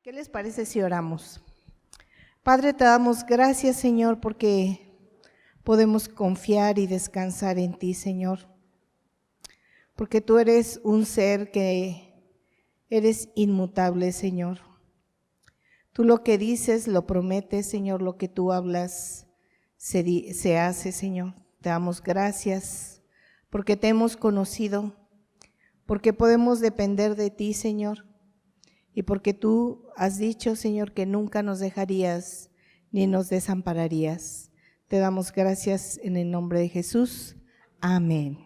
¿Qué les parece si oramos? Padre, te damos gracias, Señor, porque podemos confiar y descansar en ti, Señor. Porque tú eres un ser que eres inmutable, Señor. Tú lo que dices, lo prometes, Señor, lo que tú hablas se hace, Señor. Te damos gracias porque te hemos conocido, porque podemos depender de ti, Señor. Y porque tú has dicho, Señor, que nunca nos dejarías ni nos desampararías. Te damos gracias en el nombre de Jesús. Amén.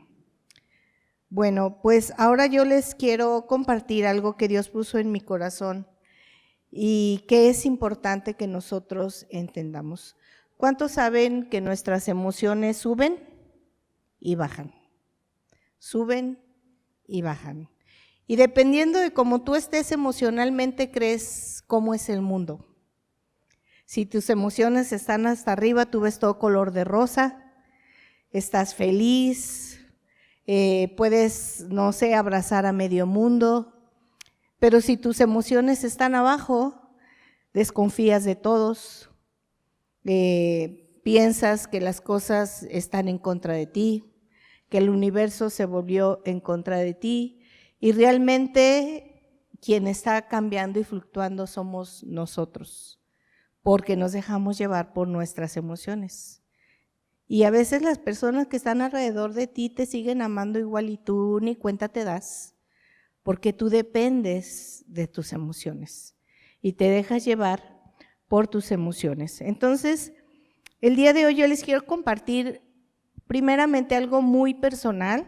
Bueno, pues ahora yo les quiero compartir algo que Dios puso en mi corazón y que es importante que nosotros entendamos. ¿Cuántos saben que nuestras emociones suben y bajan? Suben y bajan. Y dependiendo de cómo tú estés emocionalmente, crees cómo es el mundo. Si tus emociones están hasta arriba, tú ves todo color de rosa, estás feliz, puedes, no sé, abrazar a medio mundo, pero si tus emociones están abajo, desconfías de todos, piensas que las cosas están en contra de ti, que el universo se volvió en contra de ti, y realmente quien está cambiando y fluctuando somos nosotros, porque nos dejamos llevar por nuestras emociones. Y a veces las personas que están alrededor de ti te siguen amando igual y tú ni cuenta te das, porque tú dependes de tus emociones y te dejas llevar por tus emociones. Entonces, el día de hoy yo les quiero compartir primeramente algo muy personal.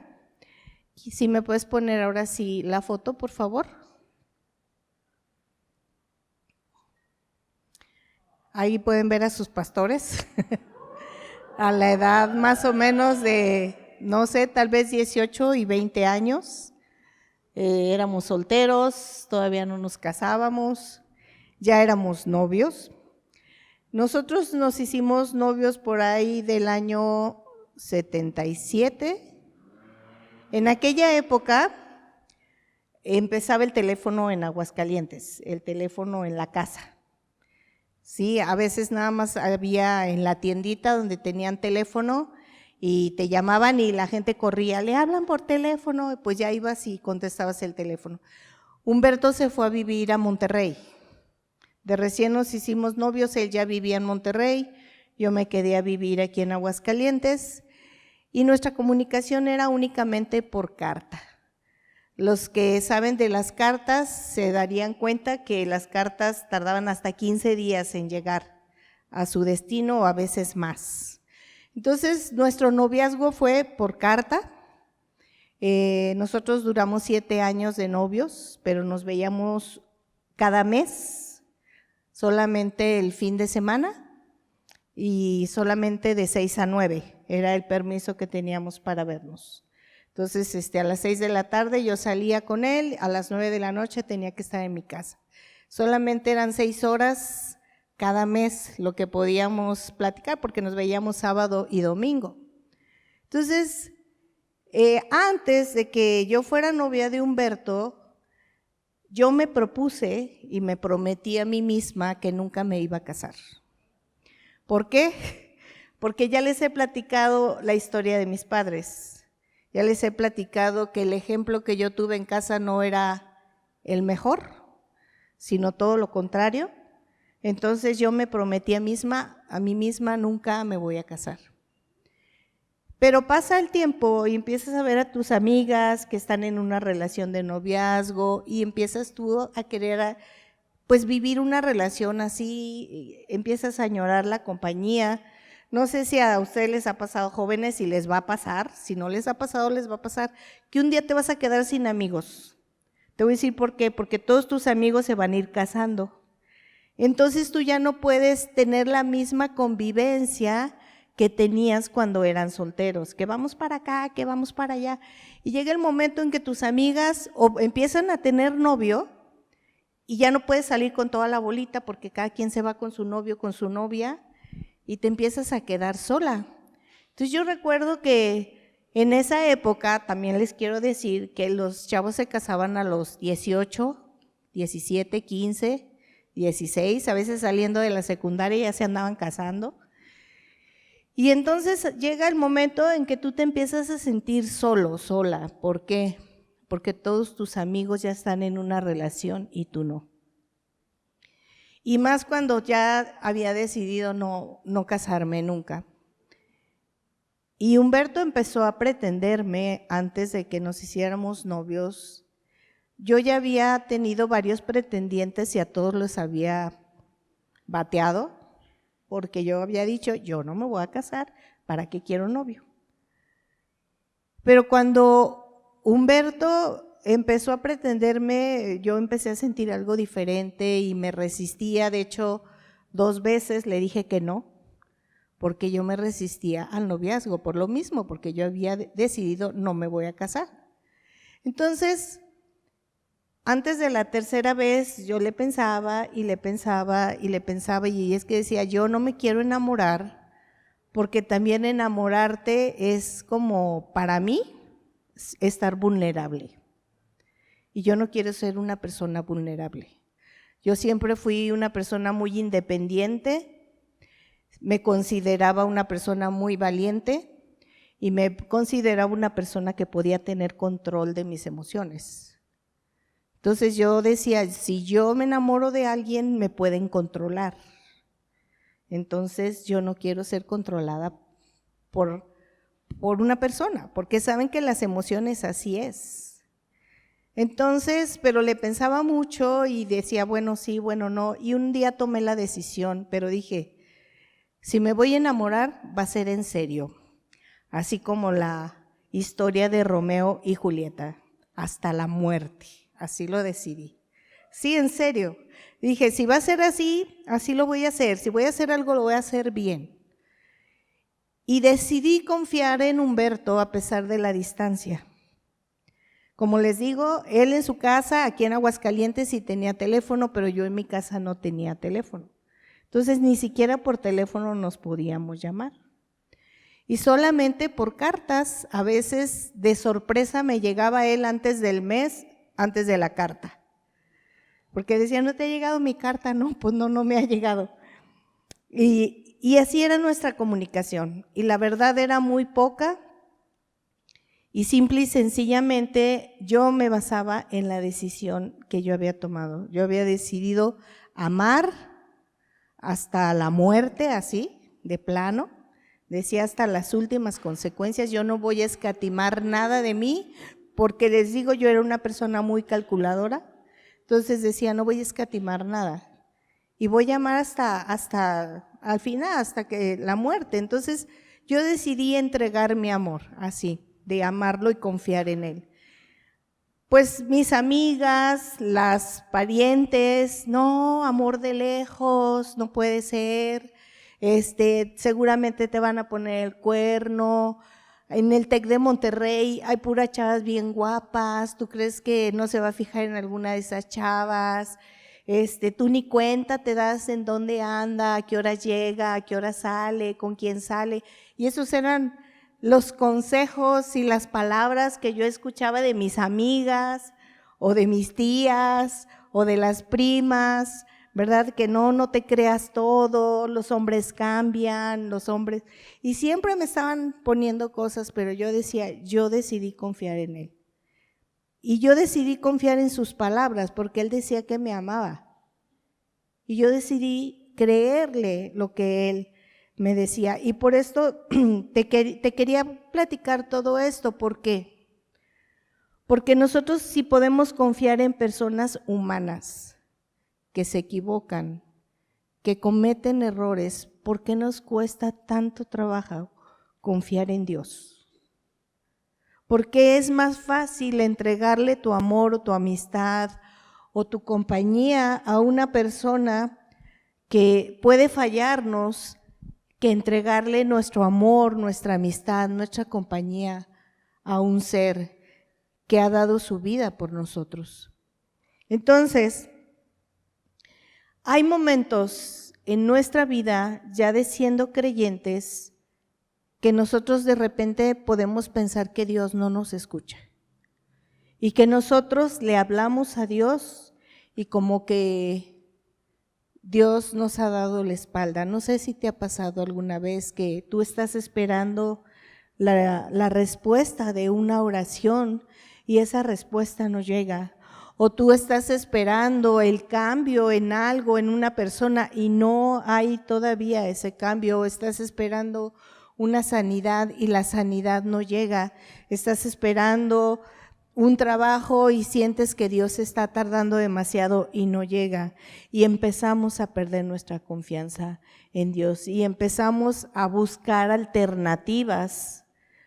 Si me puedes poner ahora sí la foto, por favor. Ahí pueden ver a sus pastores, a la edad más o menos de, no sé, tal vez 18 y 20 años. Éramos solteros, todavía no nos casábamos, ya éramos novios. Nosotros nos hicimos novios por ahí del año 77. En aquella época empezaba el teléfono en Aguascalientes, el teléfono en la casa. Sí, a veces nada más había en la tiendita donde tenían teléfono y te llamaban y la gente corría, le hablan por teléfono, pues ya ibas y contestabas el teléfono. Humberto se fue a vivir a Monterrey. De recién nos hicimos novios, él ya vivía en Monterrey, yo me quedé a vivir aquí en Aguascalientes. Y nuestra comunicación era únicamente por carta. Los que saben de las cartas se darían cuenta que las cartas tardaban hasta 15 días en llegar a su destino o a veces más. Entonces, nuestro noviazgo fue por carta. Nosotros duramos 7 años de novios, pero nos veíamos cada mes, solamente el fin de semana y solamente de 6 a 9. Era el permiso que teníamos para vernos. Entonces, a las 6 de la tarde yo salía con él, a las 9 de la noche tenía que estar en mi casa. Solamente eran 6 horas cada mes lo que podíamos platicar, porque nos veíamos sábado y domingo. Entonces, antes de que yo fuera novia de Humberto, yo me propuse y me prometí a mí misma que nunca me iba a casar. ¿Por qué? Porque ya les he platicado la historia de mis padres, ya les he platicado que el ejemplo que yo tuve en casa no era el mejor, sino todo lo contrario. Entonces yo me prometí a mí misma nunca me voy a casar. Pero pasa el tiempo y empiezas a ver a tus amigas que están en una relación de noviazgo y empiezas tú a querer pues vivir una relación así, empiezas a añorar la compañía. No sé si a ustedes les ha pasado, jóvenes, si les va a pasar, si no les ha pasado, les va a pasar, que un día te vas a quedar sin amigos. Te voy a decir por qué, porque todos tus amigos se van a ir casando. Entonces tú ya no puedes tener la misma convivencia que tenías cuando eran solteros, que vamos para acá, que vamos para allá. Y llega el momento en que tus amigas empiezan a tener novio y ya no puedes salir con toda la bolita porque cada quien se va con su novio, con su novia, y te empiezas a quedar sola. Entonces yo recuerdo que en esa época, también les quiero decir que los chavos se casaban a los 18, 17, 15, 16, a veces saliendo de la secundaria ya se andaban casando. Y entonces llega el momento en que tú te empiezas a sentir solo, sola. ¿Por qué? Porque todos tus amigos ya están en una relación y tú no. Y más cuando ya había decidido no casarme nunca. Y Humberto empezó a pretenderme antes de que nos hiciéramos novios. Yo ya había tenido varios pretendientes y a todos los había bateado, porque yo había dicho, yo no me voy a casar, ¿para qué quiero novio? Pero cuando Humberto empezó a pretenderme, yo empecé a sentir algo diferente y me resistía. De hecho, 2 veces le dije que no, porque yo me resistía al noviazgo, por lo mismo, porque yo había decidido no me voy a casar. Entonces, antes de la tercera vez yo le pensaba y le pensaba y le pensaba, y es que decía, yo no me quiero enamorar, porque también enamorarte es como, para mí, estar vulnerable. Y yo no quiero ser una persona vulnerable. Yo siempre fui una persona muy independiente, me consideraba una persona muy valiente y me consideraba una persona que podía tener control de mis emociones. Entonces yo decía, si yo me enamoro de alguien, me pueden controlar. Entonces yo no quiero ser controlada por una persona, porque saben que las emociones así es. Entonces, pero le pensaba mucho y decía, bueno, sí, bueno, no. Y un día tomé la decisión, pero dije, si me voy a enamorar, va a ser en serio. Así como la historia de Romeo y Julieta, hasta la muerte. Así lo decidí. Sí, en serio. Dije, si va a ser así, así lo voy a hacer. Si voy a hacer algo, lo voy a hacer bien. Y decidí confiar en Humberto a pesar de la distancia. Como les digo, él en su casa, aquí en Aguascalientes, sí tenía teléfono, pero yo en mi casa no tenía teléfono. Entonces, ni siquiera por teléfono nos podíamos llamar. Y solamente por cartas, a veces de sorpresa me llegaba él antes del mes, antes de la carta. Porque decía, ¿no te ha llegado mi carta? No, pues no me ha llegado. Y así era nuestra comunicación. Y la verdad era muy poca. Y simple y sencillamente yo me basaba en la decisión que yo había tomado. Yo había decidido amar hasta la muerte, así, de plano. Decía hasta las últimas consecuencias, yo no voy a escatimar nada de mí, porque les digo, yo era una persona muy calculadora, entonces decía, no voy a escatimar nada, y voy a amar hasta al final, hasta que la muerte. Entonces yo decidí entregar mi amor, así, de amarlo y confiar en él. Pues mis amigas, las parientes, no, amor de lejos, no puede ser, seguramente te van a poner el cuerno. En el TEC de Monterrey hay puras chavas bien guapas, ¿tú crees que no se va a fijar en alguna de esas chavas? Tú ni cuenta te das en dónde anda, a qué hora llega, a qué hora sale, con quién sale. Y esos eran los consejos y las palabras que yo escuchaba de mis amigas o de mis tías o de las primas, ¿verdad? Que no te creas todo, los hombres cambian, los hombres… Y siempre me estaban poniendo cosas, pero yo decía, yo decidí confiar en él. Y yo decidí confiar en sus palabras, porque él decía que me amaba. Y yo decidí creerle lo que él me decía. Y por esto te quería platicar todo esto. ¿Por qué? Porque nosotros sí podemos confiar en personas humanas que se equivocan, que cometen errores. ¿Por qué nos cuesta tanto trabajo confiar en Dios? ¿Por qué es más fácil entregarle tu amor o tu amistad o tu compañía a una persona que puede fallarnos que entregarle nuestro amor, nuestra amistad, nuestra compañía a un ser que ha dado su vida por nosotros? Entonces, hay momentos en nuestra vida, ya de siendo creyentes, que nosotros de repente podemos pensar que Dios no nos escucha y que nosotros le hablamos a Dios y como que Dios nos ha dado la espalda. No sé si te ha pasado alguna vez que tú estás esperando la respuesta de una oración y esa respuesta no llega. O tú estás esperando el cambio en algo, en una persona, y no hay todavía ese cambio. O estás esperando una sanidad y la sanidad no llega. Estás esperando un trabajo y sientes que Dios está tardando demasiado y no llega. Y empezamos a perder nuestra confianza en Dios y empezamos a buscar alternativas,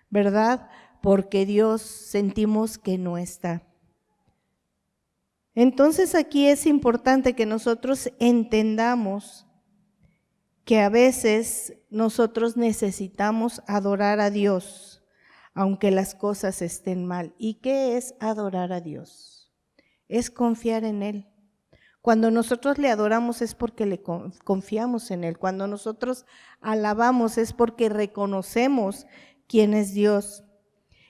¿verdad? Porque Dios sentimos que no está. Entonces aquí es importante que nosotros entendamos que a veces nosotros necesitamos adorar a Dios, aunque las cosas estén mal. ¿Y qué es adorar a Dios? Es confiar en Él. Cuando nosotros le adoramos es porque le confiamos en Él. Cuando nosotros alabamos es porque reconocemos quién es Dios.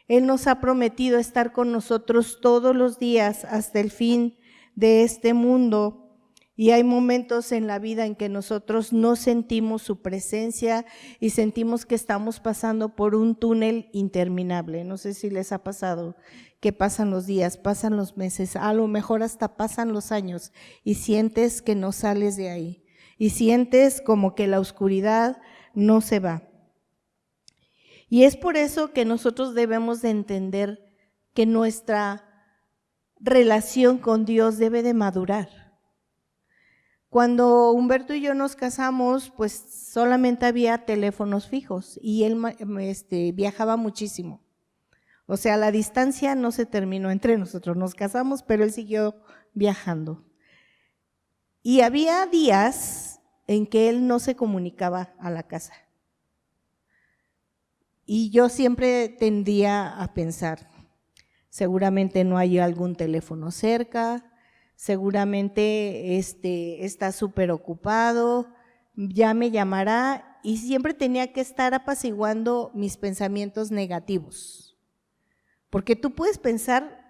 Él nos ha prometido estar con nosotros todos los días hasta el fin de este mundo. Y hay momentos en la vida en que nosotros no sentimos su presencia y sentimos que estamos pasando por un túnel interminable. No sé si les ha pasado que pasan los días, pasan los meses, a lo mejor hasta pasan los años y sientes que no sales de ahí. Y sientes como que la oscuridad no se va. Y es por eso que nosotros debemos de entender que nuestra relación con Dios debe de madurar. Cuando Humberto y yo nos casamos, pues solamente había teléfonos fijos y él viajaba muchísimo. O sea, la distancia no se terminó entre nosotros, nos casamos, pero él siguió viajando. Y había días en que él no se comunicaba a la casa. Y yo siempre tendía a pensar, seguramente no hay algún teléfono cerca, seguramente está súper ocupado, ya me llamará, y siempre tenía que estar apaciguando mis pensamientos negativos. Porque tú puedes pensar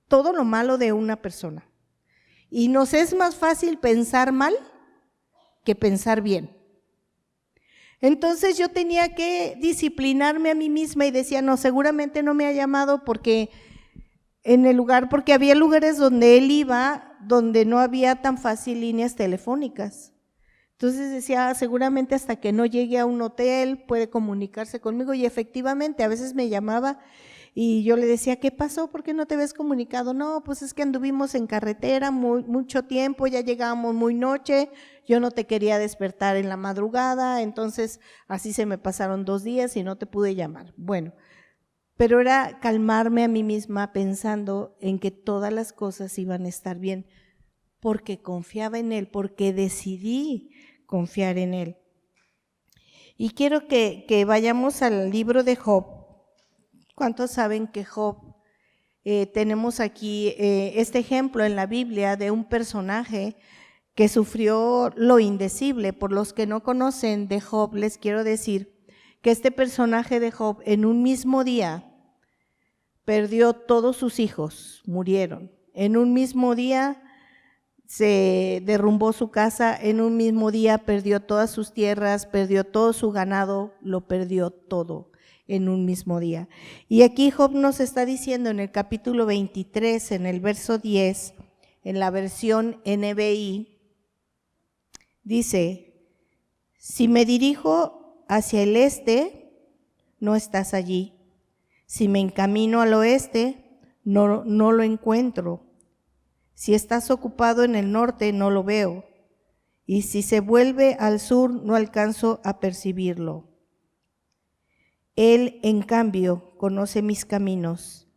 todo lo malo de una persona, y nos es más fácil pensar mal que pensar bien. Entonces yo tenía que disciplinarme a mí misma y decía, no, seguramente no me ha llamado porque había lugares donde él iba, donde no había tan fácil líneas telefónicas. Entonces decía, seguramente hasta que no llegue a un hotel puede comunicarse conmigo, y efectivamente a veces me llamaba y yo le decía, ¿qué pasó? ¿Por qué no te ves comunicado? No, pues es que anduvimos en carretera mucho tiempo, ya llegábamos muy noche, yo no te quería despertar en la madrugada, entonces así se me pasaron 2 días y no te pude llamar. Bueno, pero era calmarme a mí misma pensando en que todas las cosas iban a estar bien, porque confiaba en Él, porque decidí confiar en Él. Y quiero que vayamos al libro de Job. ¿Cuántos saben que Job, tenemos aquí este ejemplo en la Biblia de un personaje que sufrió lo indecible? Por los que no conocen de Job, les quiero decir que este personaje de Job en un mismo día perdió todos sus hijos, murieron. En un mismo día se derrumbó su casa, en un mismo día perdió todas sus tierras, perdió todo su ganado, lo perdió todo en un mismo día. Y aquí Job nos está diciendo en el capítulo 23, en el verso 10, en la versión NBI, dice, si me dirijo hacia el este, no estás allí. Si me encamino al oeste, no lo encuentro. Si estás ocupado en el norte, no lo veo. Y si se vuelve al sur, no alcanzo a percibirlo. Él, en cambio, conoce mis caminos,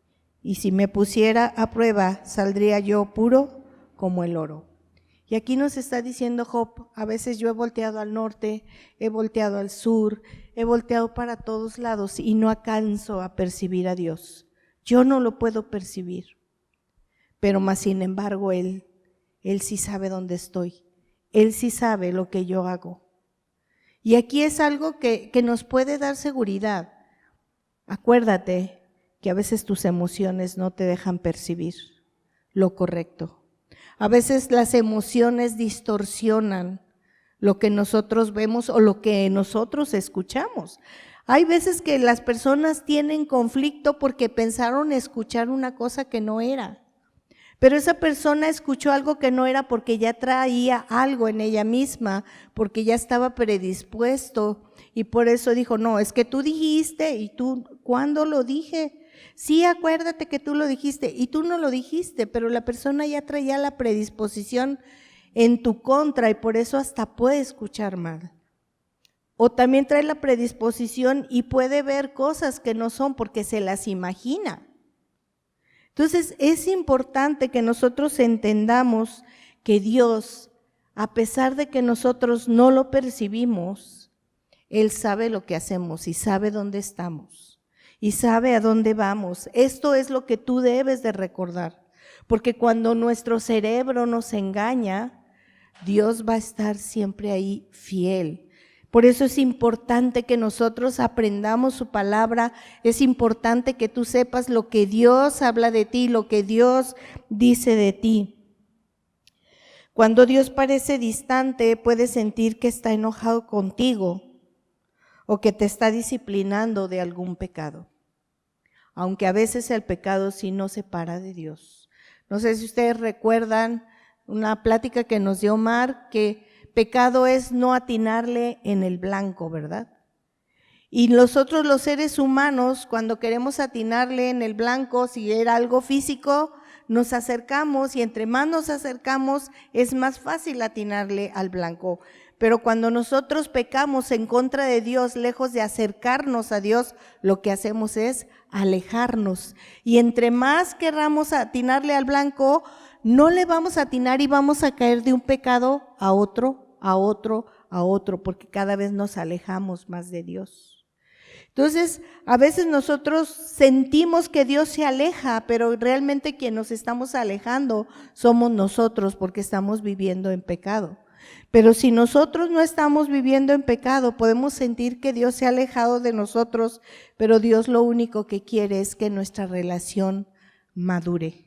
y si me pusiera a prueba, saldría yo puro como el oro. Y aquí nos está diciendo Job, a veces yo he volteado al norte, he volteado al sur, he volteado para todos lados y no alcanzo a percibir a Dios. Yo no lo puedo percibir, pero más sin embargo Él sí sabe dónde estoy, Él sí sabe lo que yo hago. Y aquí es algo que nos puede dar seguridad. Acuérdate que a veces tus emociones no te dejan percibir lo correcto. A veces las emociones distorsionan lo que nosotros vemos o lo que nosotros escuchamos. Hay veces que las personas tienen conflicto porque pensaron escuchar una cosa que no era. Pero esa persona escuchó algo que no era porque ya traía algo en ella misma, porque ya estaba predispuesto y por eso dijo, no, es que tú dijiste y tú, ¿cuándo lo dije? Sí, acuérdate que tú lo dijiste y tú no lo dijiste, pero la persona ya traía la predisposición en tu contra y por eso hasta puede escuchar mal. O también trae la predisposición y puede ver cosas que no son porque se las imagina. Entonces es importante que nosotros entendamos que Dios, a pesar de que nosotros no lo percibimos, Él sabe lo que hacemos y sabe dónde estamos y sabe a dónde vamos. Esto es lo que tú debes de recordar, porque cuando nuestro cerebro nos engaña, Dios va a estar siempre ahí fiel. Por eso es importante que nosotros aprendamos su palabra, es importante que tú sepas lo que Dios habla de ti, lo que Dios dice de ti. Cuando Dios parece distante, puedes sentir que está enojado contigo o que te está disciplinando de algún pecado, aunque a veces el pecado sí nos separa de Dios. No sé si ustedes recuerdan una plática que nos dio Omar, que pecado es no atinarle en el blanco, ¿verdad? Y nosotros los seres humanos, cuando queremos atinarle en el blanco, si era algo físico, nos acercamos y entre más nos acercamos es más fácil atinarle al blanco. Pero cuando nosotros pecamos en contra de Dios, lejos de acercarnos a Dios, lo que hacemos es alejarnos. Y entre más querramos atinarle al blanco, no le vamos a atinar y vamos a caer de un pecado a otro, porque cada vez nos alejamos más de Dios. Entonces, a veces nosotros sentimos que Dios se aleja, pero realmente quien nos estamos alejando somos nosotros porque estamos viviendo en pecado. Pero si nosotros no estamos viviendo en pecado, podemos sentir que Dios se ha alejado de nosotros, pero Dios lo único que quiere es que nuestra relación madure.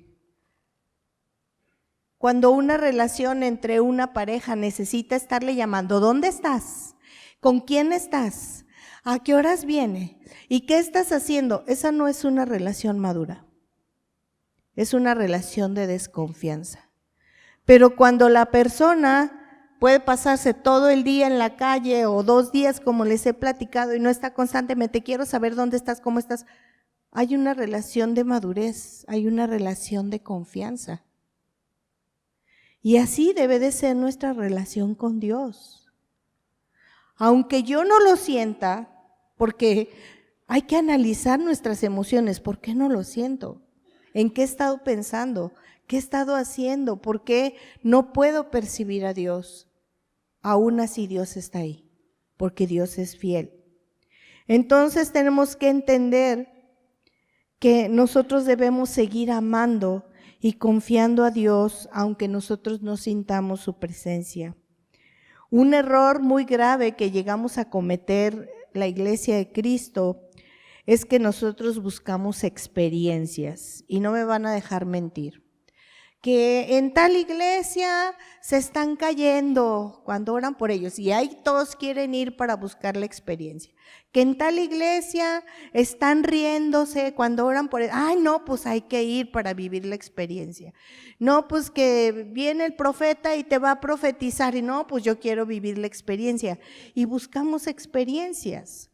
Cuando una relación entre una pareja necesita estarle llamando, ¿dónde estás? ¿Con quién estás? ¿A qué horas viene? ¿Y qué estás haciendo? Esa no es una relación madura. Es una relación de desconfianza. Pero cuando la persona puede pasarse todo el día en la calle o 2 días, como les he platicado, y no está constantemente, quiero saber dónde estás, cómo estás, hay una relación de madurez, hay una relación de confianza. Y así debe de ser nuestra relación con Dios. Aunque yo no lo sienta, porque hay que analizar nuestras emociones. ¿Por qué no lo siento? ¿En qué he estado pensando? ¿Qué he estado haciendo? ¿Por qué no puedo percibir a Dios? Aún así Dios está ahí, porque Dios es fiel. Entonces tenemos que entender que nosotros debemos seguir amando y confiando a Dios, aunque nosotros no sintamos su presencia. Un error muy grave que llegamos a cometer la Iglesia de Cristo es que nosotros buscamos experiencias, y no me van a dejar mentir. Que en tal iglesia se están cayendo cuando oran por ellos y ahí todos quieren ir para buscar la experiencia. Que en tal iglesia están riéndose cuando oran por ellos. Ay, no, pues hay que ir para vivir la experiencia. No, pues que viene el profeta y te va a profetizar y no, pues yo quiero vivir la experiencia. Y buscamos experiencias.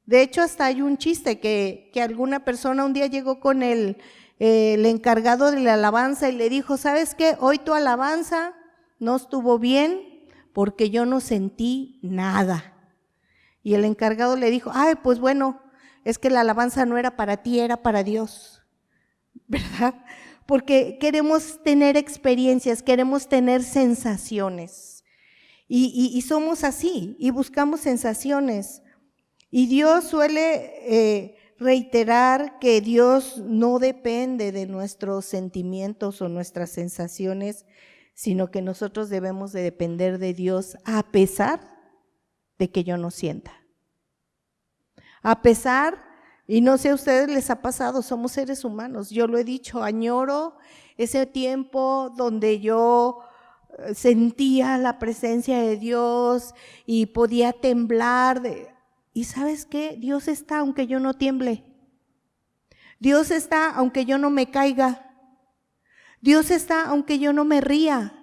De hecho, hasta hay un chiste que alguna persona un día llegó con el encargado de la alabanza y le dijo, ¿sabes qué? Hoy tu alabanza no estuvo bien porque yo no sentí nada. Y el encargado le dijo, ay, pues bueno, es que la alabanza no era para ti, era para Dios, ¿verdad? Porque queremos tener experiencias, queremos tener sensaciones y somos así y buscamos sensaciones. Y Dios suele reiterar que Dios no depende de nuestros sentimientos o nuestras sensaciones, sino que nosotros debemos de depender de Dios a pesar de que yo no sienta. A pesar, y no sé a ustedes les ha pasado, somos seres humanos, yo lo he dicho, añoro ese tiempo donde yo sentía la presencia de Dios y podía temblar. ¿Y sabes qué? Dios está aunque yo no tiemble. Dios está aunque yo no me caiga. Dios está aunque yo no me ría.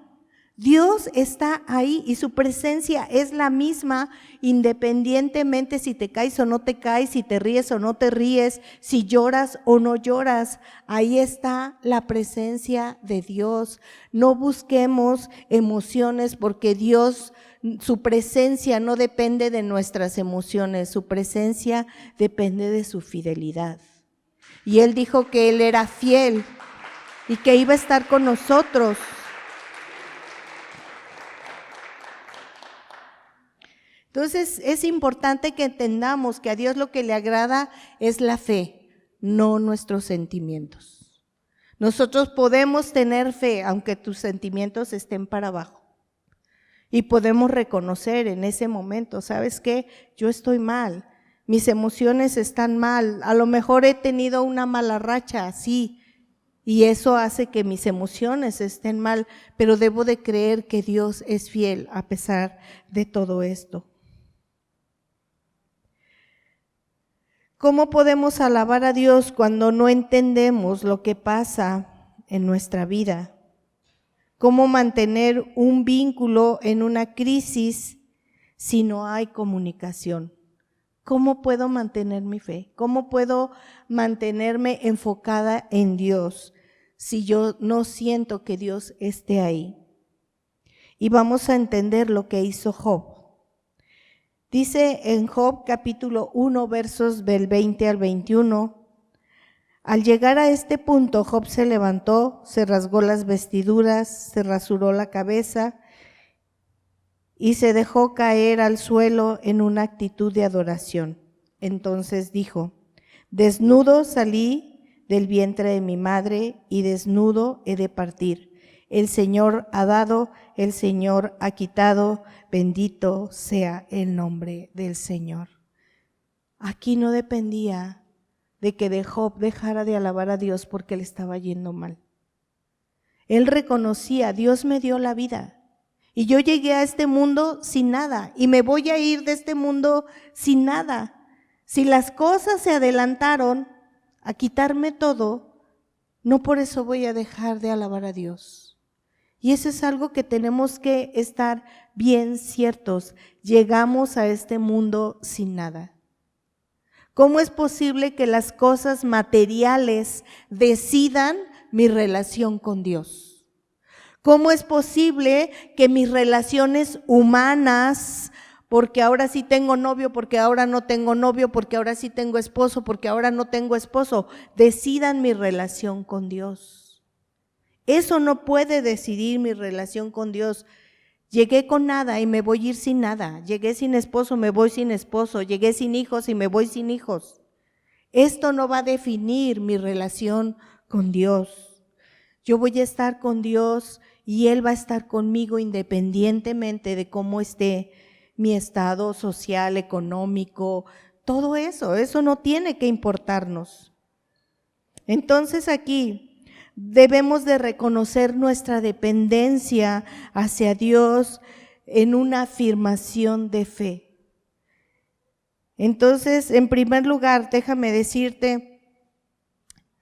Dios está ahí y su presencia es la misma independientemente si te caes o no te caes, si te ríes o no te ríes, si lloras o no lloras. Ahí está la presencia de Dios. No busquemos emociones porque Dios, su presencia no depende de nuestras emociones, su presencia depende de su fidelidad. Y Él dijo que Él era fiel y que iba a estar con nosotros. Entonces es importante que entendamos que a Dios lo que le agrada es la fe, no nuestros sentimientos. Nosotros podemos tener fe aunque tus sentimientos estén para abajo. Y podemos reconocer en ese momento, ¿sabes qué? Yo estoy mal, mis emociones están mal, a lo mejor he tenido una mala racha, sí, y eso hace que mis emociones estén mal, pero debo de creer que Dios es fiel a pesar de todo esto. ¿Cómo podemos alabar a Dios cuando no entendemos lo que pasa en nuestra vida? ¿Cómo mantener un vínculo en una crisis si no hay comunicación? ¿Cómo puedo mantener mi fe? ¿Cómo puedo mantenerme enfocada en Dios si yo no siento que Dios esté ahí? Y vamos a entender lo que hizo Job. Dice en Job capítulo 1 versos del 20 al 21, al llegar a este punto Job se levantó, se rasgó las vestiduras, se rasuró la cabeza y se dejó caer al suelo en una actitud de adoración. Entonces dijo, desnudo salí del vientre de mi madre y desnudo he de partir. El Señor ha dado, el Señor ha quitado, bendito sea el nombre del Señor. Aquí no dependía de que Job dejara de alabar a Dios porque le estaba yendo mal. Él reconocía, Dios me dio la vida y yo llegué a este mundo sin nada y me voy a ir de este mundo sin nada. Si las cosas se adelantaron a quitarme todo, no por eso voy a dejar de alabar a Dios. Y eso es algo que tenemos que estar bien ciertos. Llegamos a este mundo sin nada. ¿Cómo es posible que las cosas materiales decidan mi relación con Dios? ¿Cómo es posible que mis relaciones humanas, porque ahora sí tengo novio, porque ahora no tengo novio, porque ahora sí tengo esposo, porque ahora no tengo esposo, decidan mi relación con Dios? Eso no puede decidir mi relación con Dios. Llegué con nada y me voy a ir sin nada. Llegué sin esposo, me voy sin esposo. Llegué sin hijos y me voy sin hijos. Esto no va a definir mi relación con Dios. Yo voy a estar con Dios y Él va a estar conmigo independientemente de cómo esté mi estado social, económico, todo eso. Eso no tiene que importarnos. Entonces aquí debemos de reconocer nuestra dependencia hacia Dios en una afirmación de fe. Entonces, en primer lugar, déjame decirte,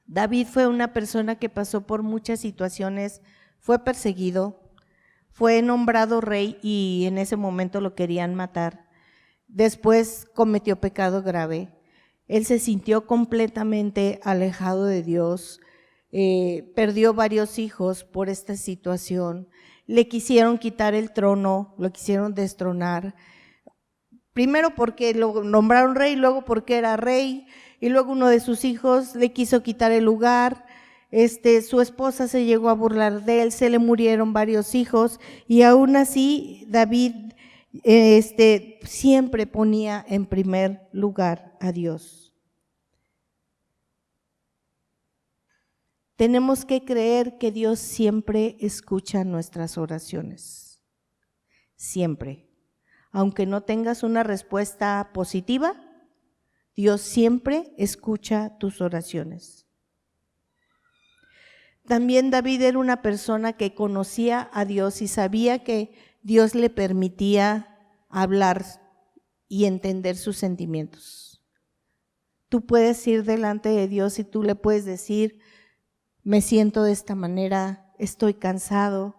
David fue una persona que pasó por muchas situaciones, fue perseguido, fue nombrado rey y en ese momento lo querían matar. Después cometió pecado grave. Él se sintió completamente alejado de Dios. Perdió varios hijos por esta situación, le quisieron quitar el trono, lo quisieron destronar, primero porque lo nombraron rey, luego porque era rey, y luego uno de sus hijos le quiso quitar el lugar, su esposa se llegó a burlar de él, se le murieron varios hijos, y aún así David siempre ponía en primer lugar a Dios. Tenemos que creer que Dios siempre escucha nuestras oraciones, siempre. Aunque no tengas una respuesta positiva, Dios siempre escucha tus oraciones. También David era una persona que conocía a Dios y sabía que Dios le permitía hablar y entender sus sentimientos. Tú puedes ir delante de Dios y tú le puedes decir, me siento de esta manera, estoy cansado,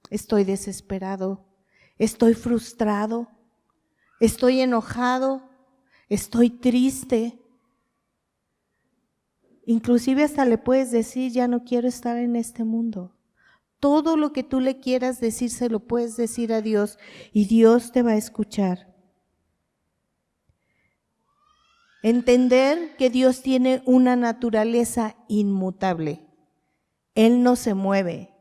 estoy desesperado, estoy frustrado, estoy enojado, estoy triste. Inclusive hasta le puedes decir, ya no quiero estar en este mundo. Todo lo que tú le quieras decir, se lo puedes decir a Dios y Dios te va a escuchar. Entender que Dios tiene una naturaleza inmutable. Él no se mueve.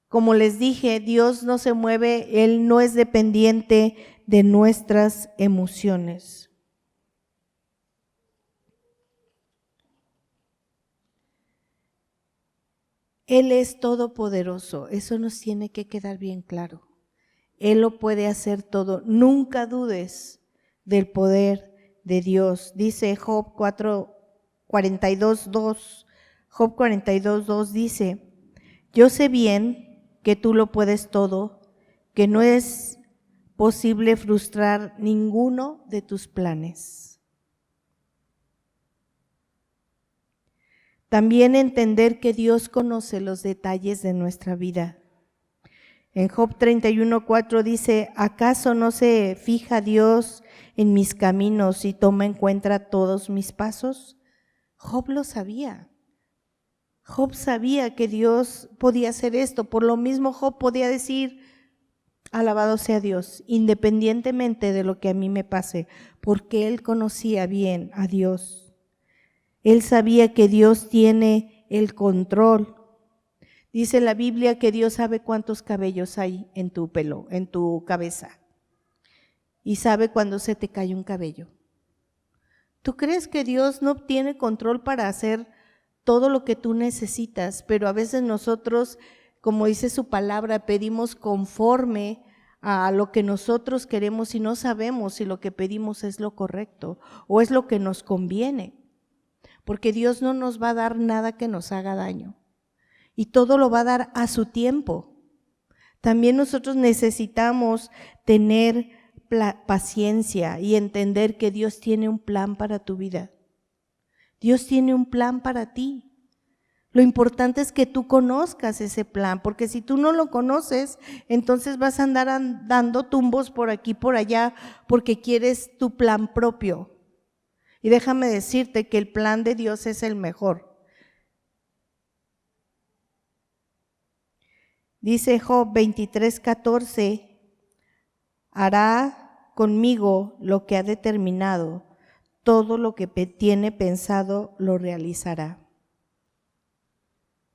Como les dije, Dios no se mueve, Él no es dependiente de nuestras emociones. Él es todopoderoso, eso nos tiene que quedar bien claro. Él lo puede hacer todo. Nunca dudes del poder de Dios. Dice Job 42:2. Job 42:2 dice, yo sé bien que tú lo puedes todo, que no es posible frustrar ninguno de tus planes. También entender que Dios conoce los detalles de nuestra vida. En Job 31:4 dice, ¿acaso no se fija Dios en mis caminos y toma en cuenta todos mis pasos? Job lo sabía. Job sabía que Dios podía hacer esto. Por lo mismo Job podía decir, alabado sea Dios, independientemente de lo que a mí me pase, porque él conocía bien a Dios. Él sabía que Dios tiene el control. Dice la Biblia que Dios sabe cuántos cabellos hay en tu pelo, en tu cabeza. Y sabe cuándo se te cae un cabello. ¿Tú crees que Dios no tiene control para hacer todo lo que tú necesitas? Pero a veces nosotros, como dice su palabra, pedimos conforme a lo que nosotros queremos y no sabemos si lo que pedimos es lo correcto o es lo que nos conviene. Porque Dios no nos va a dar nada que nos haga daño. Y todo lo va a dar a su tiempo. También nosotros necesitamos tener paciencia y entender que Dios tiene un plan para tu vida. Dios tiene un plan para ti. Lo importante es que tú conozcas ese plan, porque si tú no lo conoces, entonces vas a andar dando tumbos por aquí, por allá, porque quieres tu plan propio. Y déjame decirte que el plan de Dios es el mejor. Dice Job 23:14, hará conmigo lo que ha determinado, todo lo que tiene pensado lo realizará.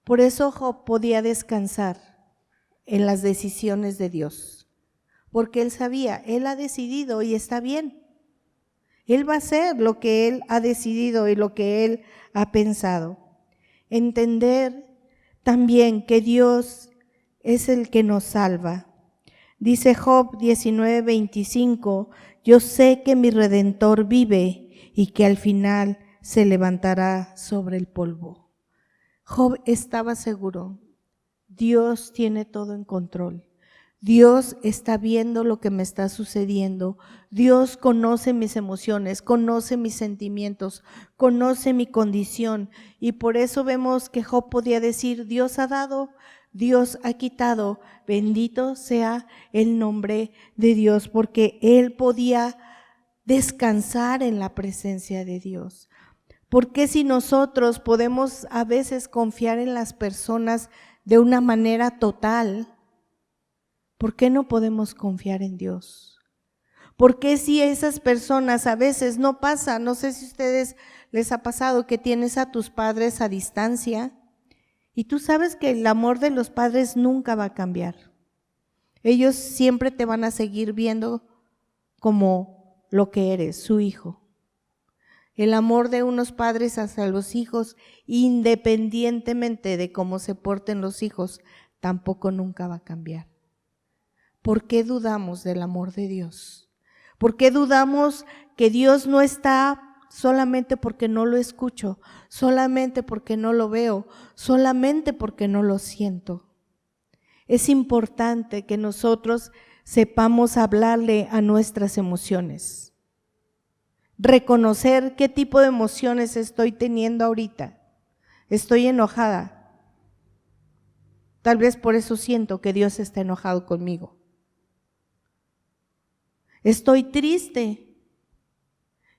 Por eso Job podía descansar en las decisiones de Dios, porque él sabía, él ha decidido y está bien. Él va a hacer lo que él ha decidido y lo que él ha pensado. Entender también que Dios es el que nos salva. Dice Job 19:25, yo sé que mi Redentor vive y que al final se levantará sobre el polvo. Job estaba seguro, Dios tiene todo en control. Dios está viendo lo que me está sucediendo. Dios conoce mis emociones, conoce mis sentimientos, conoce mi condición. Y por eso vemos que Job podía decir, Dios ha dado, Dios ha quitado. Bendito sea el nombre de Dios, porque él podía descansar en la presencia de Dios. Porque si nosotros podemos a veces confiar en las personas de una manera total, ¿por qué no podemos confiar en Dios? ¿Por qué si esas personas a veces no pasa? No sé si a ustedes les ha pasado que tienes a tus padres a distancia y tú sabes que el amor de los padres nunca va a cambiar. Ellos siempre te van a seguir viendo como lo que eres, su hijo. El amor de unos padres hacia los hijos, independientemente de cómo se porten los hijos, tampoco nunca va a cambiar. ¿Por qué dudamos del amor de Dios? ¿Por qué dudamos que Dios no está solamente porque no lo escucho, solamente porque no lo veo, solamente porque no lo siento. Es importante que nosotros sepamos hablarle a nuestras emociones, reconocer qué tipo de emociones estoy teniendo ahorita. Estoy enojada. Tal vez por eso siento que Dios está enojado conmigo. Estoy triste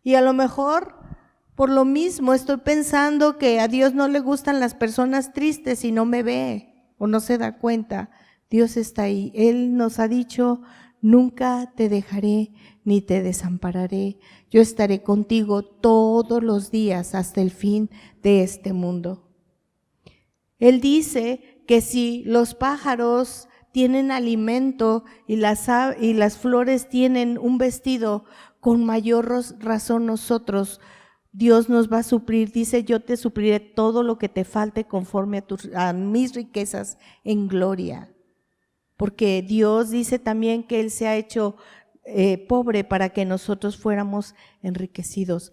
y a lo mejor por lo mismo estoy pensando que a Dios no le gustan las personas tristes y no me ve o no se da cuenta. Dios está ahí. Él nos ha dicho: nunca te dejaré ni te desampararé. Yo estaré contigo todos los días hasta el fin de este mundo. Él dice que si los pájaros tienen alimento y las flores tienen un vestido, con mayor razón nosotros, Dios nos va a suplir. Dice: yo te supliré todo lo que te falte conforme a mis riquezas en gloria. Porque Dios dice también que Él se ha hecho pobre para que nosotros fuéramos enriquecidos.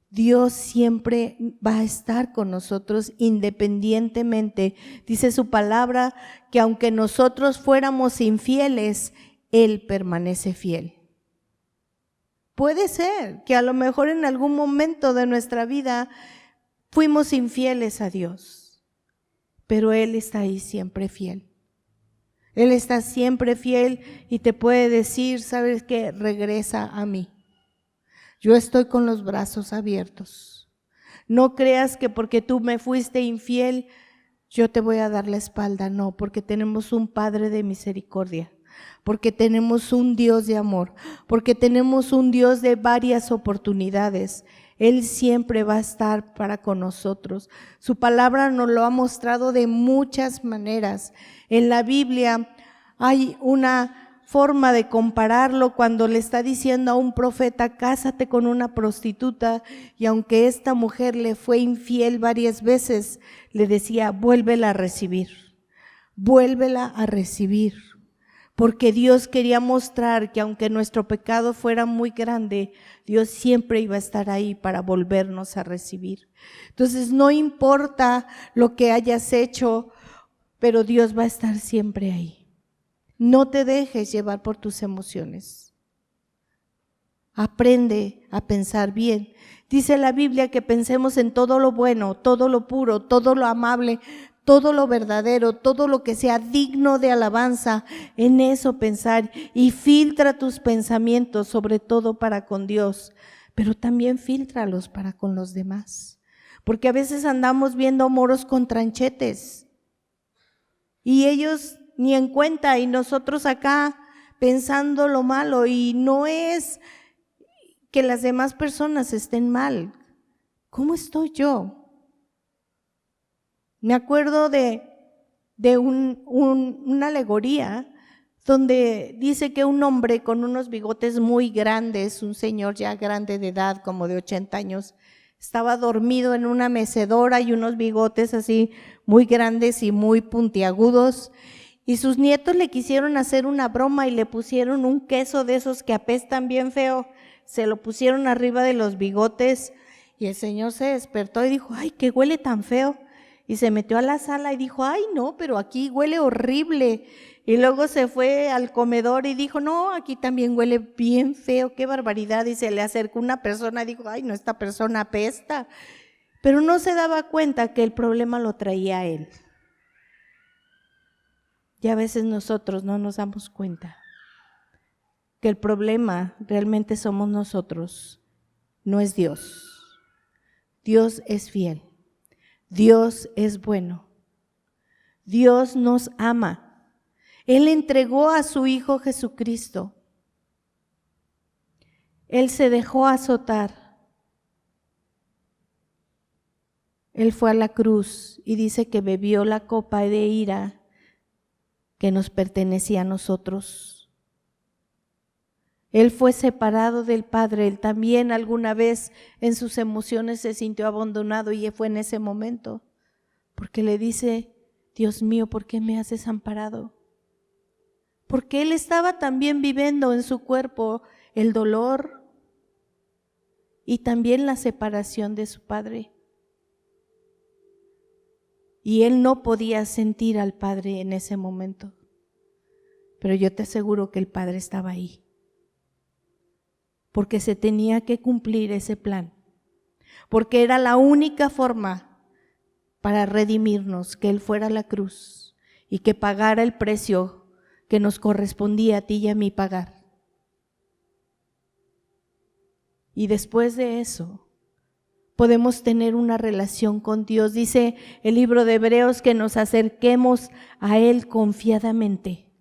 Dios siempre va a estar con nosotros independientemente. Dice su palabra que aunque nosotros fuéramos infieles, Él permanece fiel. Puede ser que a lo mejor en algún momento de nuestra vida fuimos infieles a Dios, pero Él está ahí siempre fiel. Él está siempre fiel y te puede decir: ¿sabes qué? Regresa a mí. Yo estoy con los brazos abiertos. No creas que porque tú me fuiste infiel, yo te voy a dar la espalda. No, porque tenemos un Padre de misericordia, porque tenemos un Dios de amor, porque tenemos un Dios de varias oportunidades. Él siempre va a estar para con nosotros. Su palabra nos lo ha mostrado de muchas maneras. En la Biblia hay una forma de compararlo cuando le está diciendo a un profeta: cásate con una prostituta, y aunque esta mujer le fue infiel varias veces, le decía: vuélvela a recibir, vuélvela a recibir. Porque Dios quería mostrar que aunque nuestro pecado fuera muy grande, Dios siempre iba a estar ahí para volvernos a recibir. Entonces no importa lo que hayas hecho, pero Dios va a estar siempre ahí. No te dejes llevar por tus emociones. Aprende a pensar bien. Dice la Biblia que pensemos en todo lo bueno, todo lo puro, todo lo amable, todo lo verdadero, todo lo que sea digno de alabanza. En eso pensar, y filtra tus pensamientos, sobre todo para con Dios, pero también fíltralos para con los demás. Porque a veces andamos viendo moros con tranchetes y ellos ni en cuenta, y nosotros acá pensando lo malo. Y no es que las demás personas estén mal. ¿Cómo estoy yo? Me acuerdo de una alegoría donde dice que un hombre con unos bigotes muy grandes, un señor ya grande de edad, como de 80 años, estaba dormido en una mecedora y unos bigotes así muy grandes y muy puntiagudos. Y sus nietos le quisieron hacer una broma y le pusieron un queso de esos que apestan bien feo, se lo pusieron arriba de los bigotes, y el señor se despertó y dijo: ay, ¿qué huele tan feo? Y se metió a la sala y dijo: ay, no, pero aquí huele horrible. Y luego se fue al comedor y dijo: no, aquí también huele bien feo, qué barbaridad. Y se le acercó una persona y dijo: ay, no, esta persona apesta. Pero no se daba cuenta que el problema lo traía él. Y a veces nosotros no nos damos cuenta que el problema realmente somos nosotros, no es Dios. Dios es fiel, Dios es bueno, Dios nos ama. Él entregó a su Hijo Jesucristo. Él se dejó azotar. Él fue a la cruz y dice que bebió la copa de ira que nos pertenecía a nosotros. Él fue separado del Padre. Él también alguna vez en sus emociones se sintió abandonado, y fue en ese momento, porque le dice: Dios mío, ¿por qué me has desamparado? Porque Él estaba también viviendo en su cuerpo el dolor y también la separación de su padre. Y él no podía sentir al Padre en ese momento. Pero yo te aseguro que el Padre estaba ahí. Porque se tenía que cumplir ese plan. Porque era la única forma para redimirnos, que Él fuera a la cruz y que pagara el precio que nos correspondía a ti y a mí pagar. Y después de eso, podemos tener una relación con Dios. Dice el libro de Hebreos que nos acerquemos a Él confiadamente,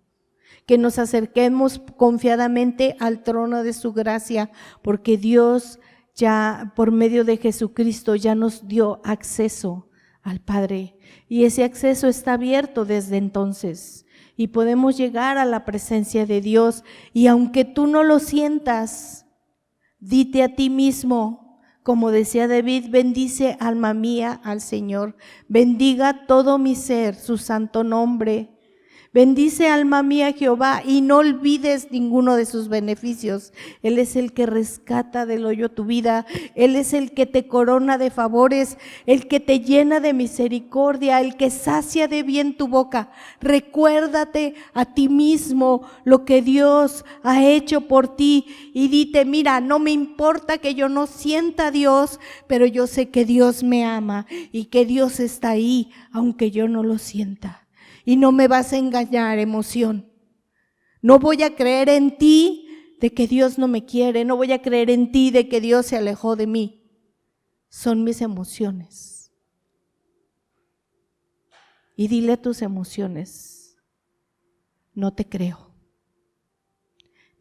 que nos acerquemos confiadamente al trono de su gracia, porque Dios ya por medio de Jesucristo ya nos dio acceso al Padre, y ese acceso está abierto desde entonces, y podemos llegar a la presencia de Dios. Y aunque tú no lo sientas, dite a ti mismo, como decía David: bendice alma mía al Señor, bendiga todo mi ser su santo nombre. Bendice alma mía Jehová y no olvides ninguno de sus beneficios. Él es el que rescata del hoyo tu vida, Él es el que te corona de favores, el que te llena de misericordia, el que sacia de bien tu boca. Recuérdate a ti mismo lo que Dios ha hecho por ti y dite: mira, no me importa que yo no sienta a Dios, pero yo sé que Dios me ama y que Dios está ahí aunque yo no lo sienta. Y no me vas a engañar, emoción. No voy a creer en ti de que Dios no me quiere, no voy a creer en ti de que Dios se alejó de mí. Son mis emociones. Y dile a tus emociones: no te creo.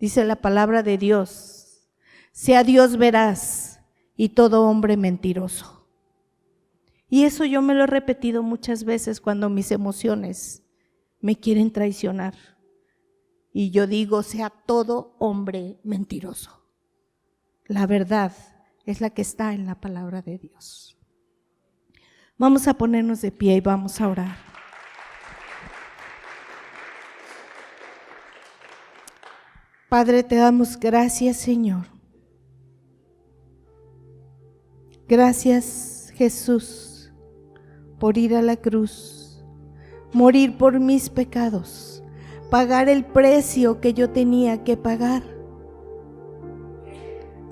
Dice la palabra de Dios: sea Dios veraz y todo hombre mentiroso. Y eso yo me lo he repetido muchas veces cuando mis emociones me quieren traicionar. Y yo digo: sea todo hombre mentiroso. La verdad es la que está en la palabra de Dios. Vamos a ponernos de pie y vamos a orar. Padre, te damos gracias, Señor. Gracias, Jesús, por ir a la cruz, morir por mis pecados, pagar el precio que yo tenía que pagar.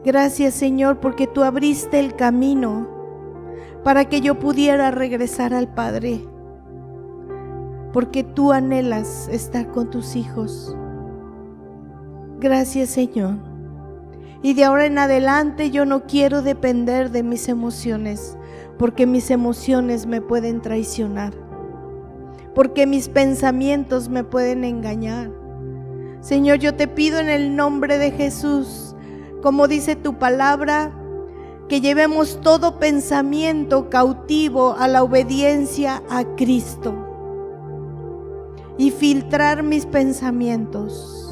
Gracias, Señor, porque tú abriste el camino para que yo pudiera regresar al Padre, porque tú anhelas estar con tus hijos. Gracias, Señor. Y de ahora en adelante yo no quiero depender de mis emociones, porque mis emociones me pueden traicionar, porque mis pensamientos me pueden engañar. Señor, yo te pido en el nombre de Jesús, como dice tu palabra, que llevemos todo pensamiento cautivo a la obediencia a Cristo y filtrar mis pensamientos.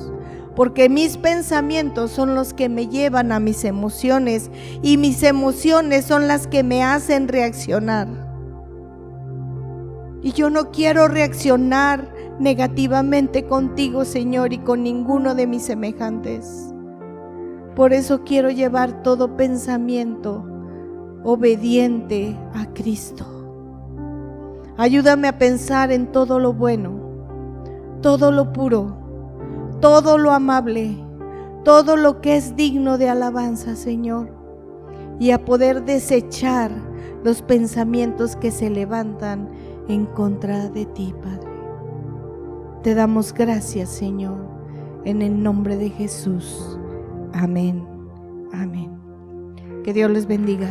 Porque mis pensamientos son los que me llevan a mis emociones y mis emociones son las que me hacen reaccionar. Y yo no quiero reaccionar negativamente contigo, Señor, y con ninguno de mis semejantes. Por eso quiero llevar todo pensamiento obediente a Cristo. Ayúdame a pensar en todo lo bueno, todo lo puro, todo lo amable, todo lo que es digno de alabanza, Señor, y a poder desechar los pensamientos que se levantan en contra de ti, Padre. Te damos gracias, Señor, en el nombre de Jesús. Amén. Amén. Que Dios les bendiga.